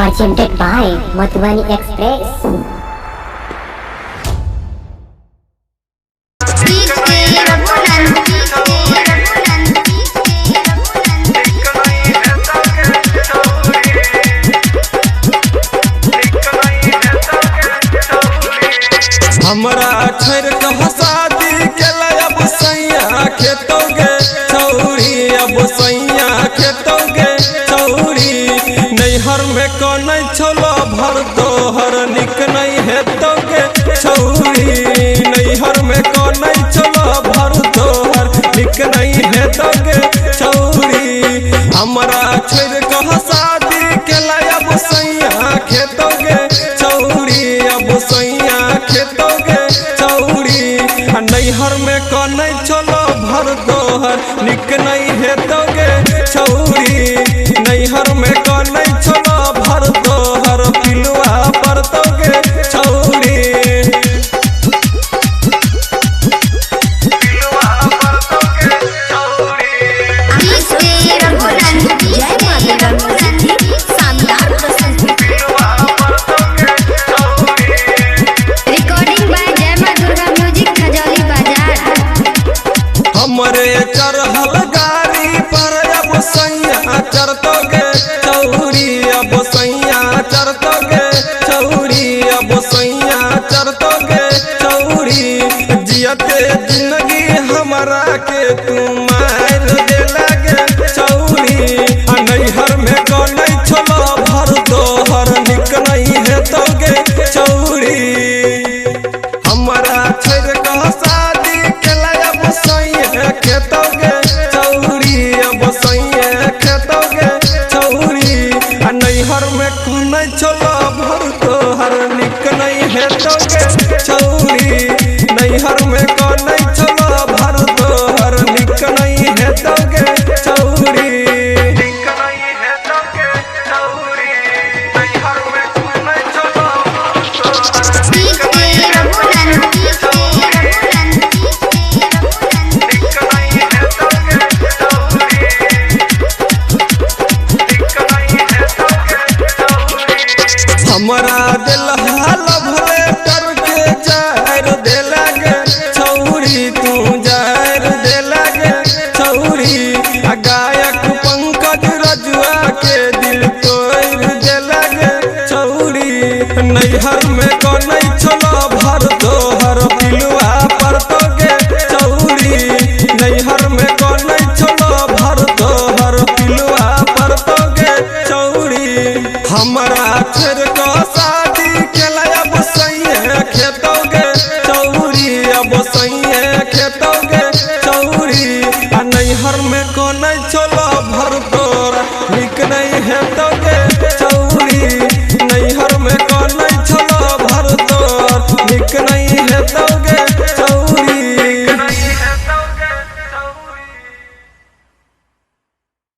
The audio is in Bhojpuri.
presented by Madhubani Express. हमरा छोड़ के शादी केला अब सैया खेतोगे छौरी अब सैया खेतोगे छौरी नैहर में कौन छोलो भर तोहर निक नहीं हेतोगे छौरी नैहर में कौन छोलो भर तोहर निक नहीं हेतोगे छौरी हमरा छोड़ के शादी केला अब सैया खेतोगे छौरी अब सैया खेतोगे नैहर में कौन चलो भर तोहर निक नहीं हेतोगे छौरी नैहर में कौन चलो भर तोहर पिलुआ परतोगे छौरी हमरे चढ़ल गाड़ी पर अब सैया चढ़तोगे छौरी अब सैया चढ़तोगे छौरी अब सैया चढ़तोगे छौरी जियते जिंदगी हमरा के तू मार दे लगे छौरी नैहर में कौन छोलो भर तोहर निक नहीं हेतोगे छौरी हमरा छोड़ के शादी केला अब सैया खेतोगे छौरी अब सैया खेतोगे छौरी नैहर में कौन छोलो भर तोहर निक नहीं हेतोगे छौरी नैहर में कौन छोलो भर तोहर निक नहीं हेतोगे छौरी निक नहीं हेतोगे छौरी नैहर में कौन छोलो हमरा दिल हाल भले करके जार दे लगे छौरी तू जार दे लगे छौरी गायक पंकज रजुआ के दिल तोड़ दे लगे छौरी नैहर में कौन छोलो भर तोहर पिलुआ परतोगे छौरी नैहर में कौन छोलो भर तोहर पिलुआ परतोगे छौरी हमरा छोड़